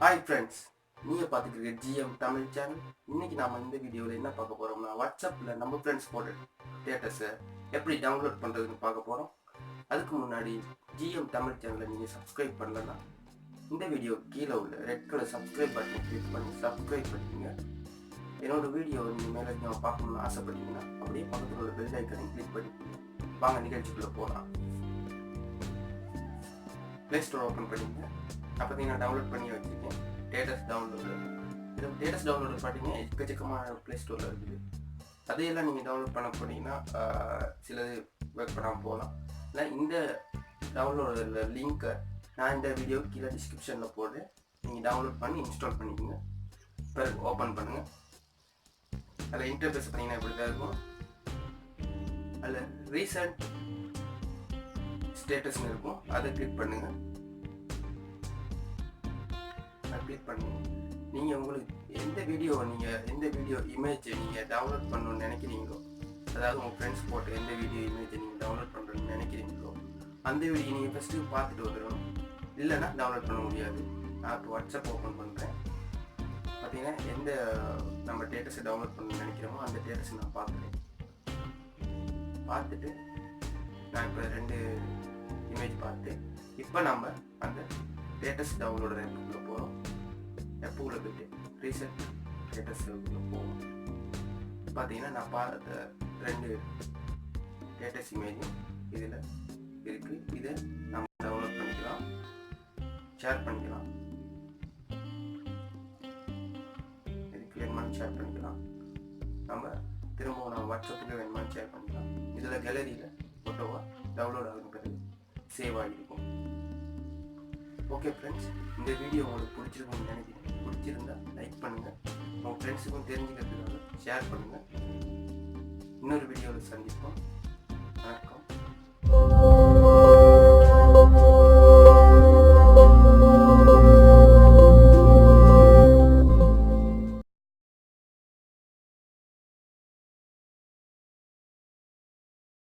Hi friends, நீங்கள் பார்த்துக்கிற GM Tamil channel. இன்றைக்கி நாம் இந்த வீடியோவில் என்ன பார்க்க போகிறோம்னா, வாட்ஸ்அப்பில் நம்ம ஃப்ரெண்ட்ஸ் போட்ட ஸ்டேட்டஸை எப்படி டவுன்லோட் பண்ணுறதுன்னு பார்க்க போகிறோம். அதுக்கு முன்னாடி ஜிஎம் தமிழ் சேனலை நீங்கள் சப்ஸ்கிரைப் பண்ணலன்னா இந்த வீடியோ கீழே உள்ள ரெட் கலர் சப்ஸ்கிரைப் பட்டனை கிளிக் பண்ணி சப்ஸ்கிரைப் பண்ணிக்கோங்க. என்னோடய வீடியோ நீங்கள் மேலே நீங்கள் பார்க்கணுன்னு ஆசைப்பட்டீங்கன்னா அப்படியே பக்கத்தில் உள்ள பெல் ஐக்கனை கிளிக் பண்ணிக்கோங்க. வாங்க நிகழ்ச்சிக்குள்ளே போகலாம். ப்ளே ஸ்டோர் ஓப்பன் பண்ணிக்கோங்க. அப்போ நான் டவுன்லோட் பண்ணி வச்சுருக்கேன் டேட்டஸ் டவுன்லோடு. இது டேட்டஸ் டவுன்லோடு பார்த்தீங்கன்னா எக்கச்சக்கமான ப்ளே ஸ்டோரில் இருக்குது. அதையெல்லாம் நீங்கள் டவுன்லோட் பண்ண போனீங்கன்னா சிலது ஒர்க் பண்ணாமல் போகலாம். இல்லை இந்த டவுன்லோடு லிங்க்கை நான் இந்த வீடியோ கீழே டிஸ்கிரிப்ஷனில் போடுறேன். நீங்கள் டவுன்லோட் பண்ணி இன்ஸ்டால் பண்ணிக்கோங்க. பிறகு ஓப்பன் பண்ணுங்கள். அதில் இன்டர்ஃபேஸ் பண்ணிங்கன்னா இப்படி தான் இருக்கும். அதில் ரீசெண்ட் ஸ்டேட்டஸ்னு இருக்கும், அதை கிளிக் பண்ணுங்கள். கிளிக் பண்ணுங்க. நீங்கள் உங்களுக்கு எந்த வீடியோ இமேஜ் நீங்கள் டவுன்லோட் பண்ணணும்னு நினைக்கிறீங்களோ, அதாவது உங்கள் ஃப்ரெண்ட்ஸ் போட்டு எந்த வீடியோ இமேஜை நீங்கள் டவுன்லோட் பண்ணுறதுன்னு நினைக்கிறீங்களோ அந்த வீடியோ நீங்கள் ஃபஸ்ட்டு பார்த்துட்டு வந்துடணும். இல்லைன்னா டவுன்லோட் பண்ண முடியாது. நான் இப்போ வாட்ஸ்அப் ஓப்பன் பண்ணுறேன். பார்த்தீங்கன்னா எந்த நம்ம டேட்டஸை டவுன்லோட் பண்ணணும்னு நினைக்கிறோமோ அந்த டேட்டஸை நான் பார்த்துட்டு நான் இப்போ 2 இமேஜ் பார்த்து இப்போ நம்ம அந்த டேட்டஸ் டவுன்லோடு ஆப்புக்குள்ளே போகிறோம். ஆப்புக்குள்ளே போய்ட்டு ரீசெண்ட் டேட்டஸ் ஆப்புக்குள்ளே போவோம். பார்த்தீங்கன்னா நான் பார்த்த 2 டேட்டஸ் இமேஜும் இதில் இருக்குது. இதை நம்ம டவுன்லோட் பண்ணிக்கலாம், ஷேர் பண்ணிக்கலாம். இதுக்கு வேணுமான்னு ஷேர் பண்ணிக்கலாம். நம்ம திரும்பவும் நம்ம வாட்ஸ்அப்புக்கு வேணுமான்னு ஷேர் பண்ணிக்கலாம். இதில் கேலரியில் ஃபோட்டோவாக டவுன்லோட் ஆகும் பிறகு சேவ் ஆகிருக்கும். ஓகே ஃப்ரெண்ட்ஸ், இந்த வீடியோ உங்களுக்கு பிடிச்சிருக்கும்னு நினைக்கிறேன். பிடிச்சிருந்தா லைக் பண்ணுங்கள், உங்கள் ஃப்ரெண்ட்ஸுக்கும் தெரிஞ்சுக்கிறதுக்காக ஷேர் பண்ணுங்கள். இன்னொரு வீடியோவில் சந்திப்போம். வணக்கம்.